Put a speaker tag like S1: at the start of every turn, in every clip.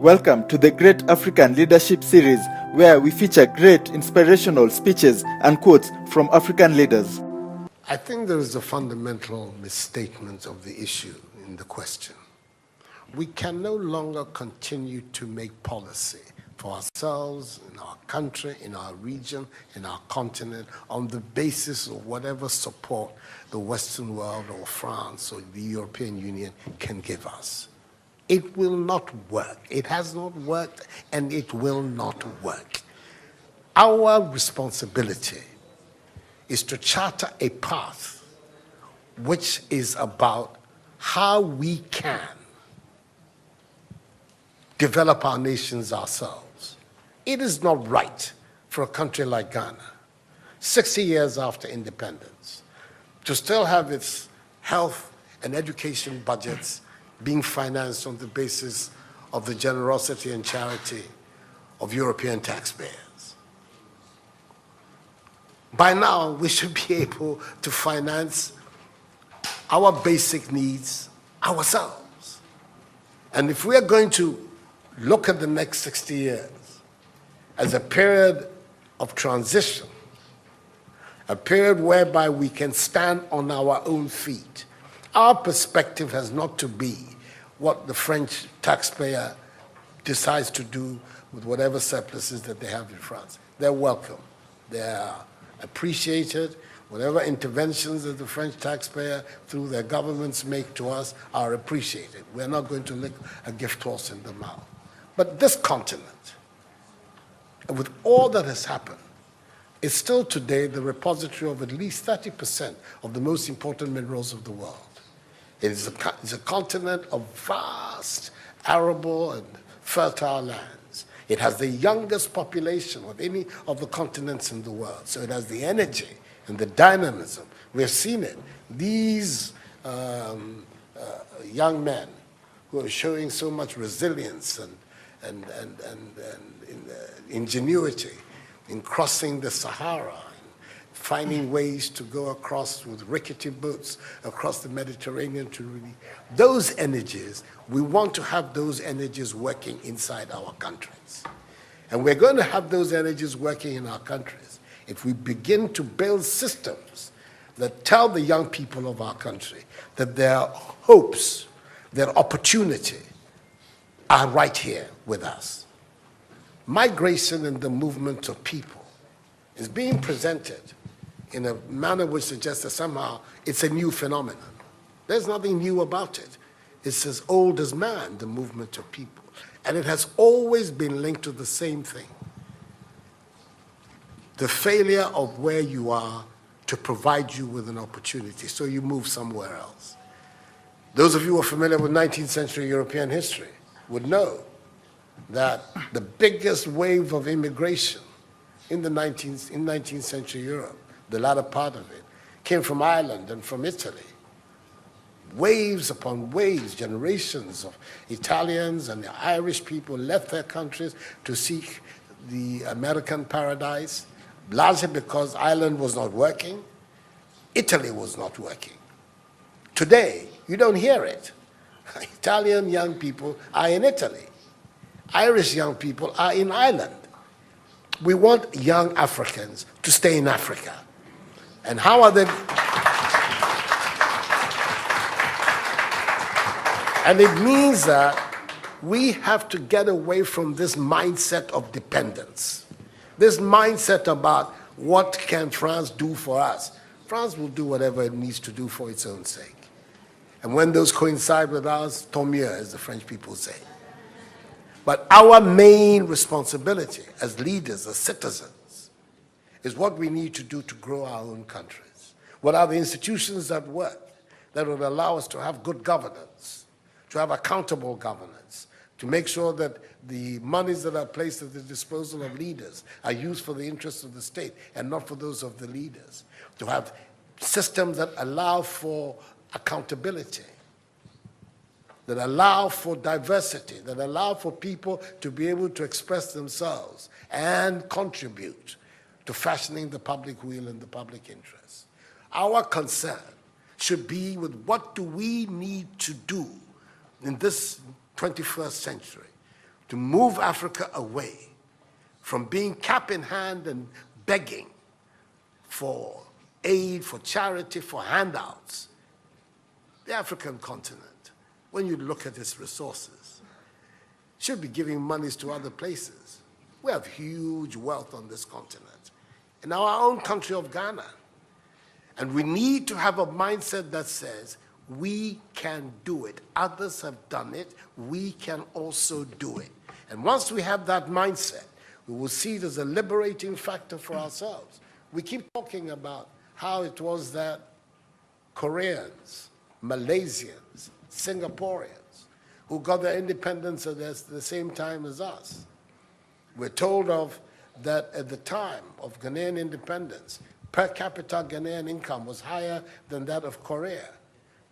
S1: Welcome to the Great African Leadership Series, where we feature great inspirational speeches and quotes from African leaders.
S2: I think there is a fundamental misstatement of the issue in the question. We can no longer continue to make policy for ourselves, in our country, in our region, in our continent, on the basis of whatever support the Western world or France or the European Union can give us. It will not work. It has not worked, and it will not work. Our responsibility is to charter a path which is about how we can develop our nations ourselves. It is not right for a country like Ghana, 60 years after independence, to still have its health and education budgets being financed on the basis of the generosity and charity of European taxpayers. By now, we should be able to finance our basic needs ourselves. And if we are going to look at the next 60 years as a period of transition, a period whereby we can stand on our own feet, our perspective has not to be what the French taxpayer decides to do with whatever surpluses that they have in France. They're welcome. They are appreciated. Whatever interventions that the French taxpayer through their governments make to us are appreciated. We're not going to lick a gift horse in the mouth. But this continent, with all that has happened, is still today the repository of at least 30% of the most important minerals of the world. It is a continent of vast, arable, and fertile lands. It has the youngest population of any of the continents in the world. So it has the energy and the dynamism. We have seen it. These young men who are showing so much resilience and ingenuity in crossing the Sahara, finding ways to go across with rickety boats across the Mediterranean to really, those energies, we want to have those energies working inside our countries. And we're going to have those energies working in our countries if we begin to build systems that tell the young people of our country that their hopes, their opportunity are right here with us. Migration and the movement of people is being presented in a manner which suggests that somehow it's a new phenomenon. There's nothing new about it. It's as old as man, the movement of people. And it has always been linked to the same thing: the failure of where you are to provide you with an opportunity, so you move somewhere else. Those of you who are familiar with 19th century European history would know that the biggest wave of immigration in 19th century Europe, the latter part of it, came from Ireland and from Italy. Waves upon waves, generations of Italians and Irish people left their countries to seek the American paradise, largely because Ireland was not working, Italy was not working. Today, you don't hear it. Italian young people are in Italy. Irish young people are in Ireland. We want young Africans to stay in Africa. And how are they? And it means that we have to get away from this mindset of dependence, this mindset about what can France do for us. France will do whatever it needs to do for its own sake. And when those coincide with ours, tant mieux, as the French people say. But our main responsibility as leaders, as citizens, is what we need to do to grow our own countries. What are the institutions that work that will allow us to have good governance, to have accountable governance, to make sure that the monies that are placed at the disposal of leaders are used for the interests of the state and not for those of the leaders, to have systems that allow for accountability, that allow for diversity, that allow for people to be able to express themselves and contribute to fashioning the public will and the public interest. Our concern should be with what do we need to do in this 21st century to move Africa away from being cap in hand and begging for aid, for charity, for handouts. The African continent, when you look at its resources, should be giving monies to other places. We have huge wealth on this continent, in our own country of Ghana. And we need to have a mindset that says, we can do it. Others have done it. We can also do it. And once we have that mindset, we will see it as a liberating factor for ourselves. We keep talking about how it was that Koreans, Malaysians, Singaporeans, who got their independence at the same time as us. We're told of that at the time of Ghanaian independence, per capita Ghanaian income was higher than that of Korea.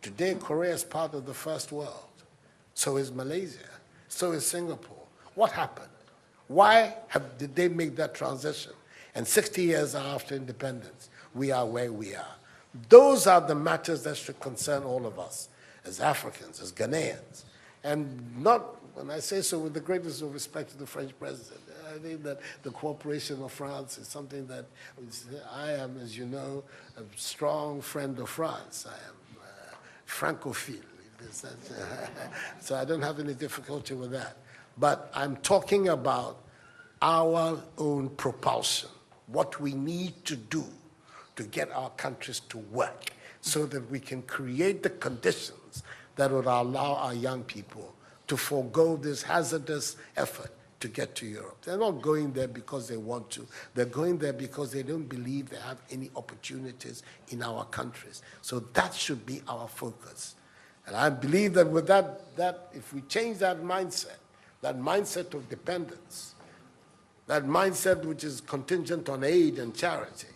S2: Today, Korea is part of the first world. So is Malaysia. So is Singapore. What happened? Why did they make that transition? And 60 years after independence, we are where we are. Those are the matters that should concern all of us as Africans, as Ghanaians. And not, when I say so with the greatest of respect to the French president, I think that the cooperation of France is something that I am, as you know, a strong friend of France. I am Francophile. So I don't have any difficulty with that. But I'm talking about our own propulsion, what we need to do to get our countries to work so that we can create the conditions that would allow our young people to forego this hazardous effort to get to Europe. They're not going there because they want to. They're going there because they don't believe they have any opportunities in our countries. So that should be our focus. And I believe that with that if we change that mindset of dependence, that mindset which is contingent on aid and charity,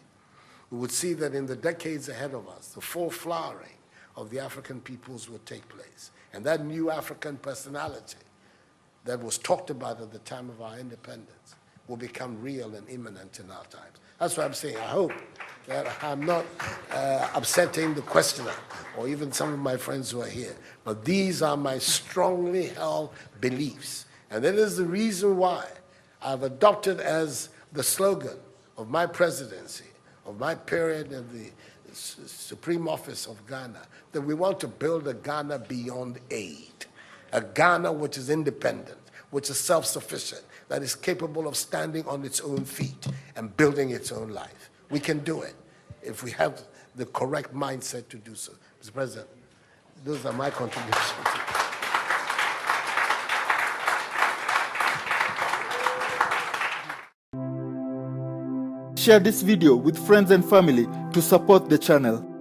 S2: we would see that in the decades ahead of us, the full flowering of the African peoples will take place. And that new African personality that was talked about at the time of our independence will become real and imminent in our times. That's what I'm saying. I hope that I'm not upsetting the questioner or even some of my friends who are here. But these are my strongly held beliefs. And that is the reason why I've adopted as the slogan of my presidency, of my period of the Supreme Office of Ghana, that we want to build a Ghana beyond aid. A Ghana which is independent, which is self-sufficient, that is capable of standing on its own feet and building its own life. We can do it if we have the correct mindset to do so. Mr. President, those are my contributions.
S1: Share this video with friends and family to support the channel.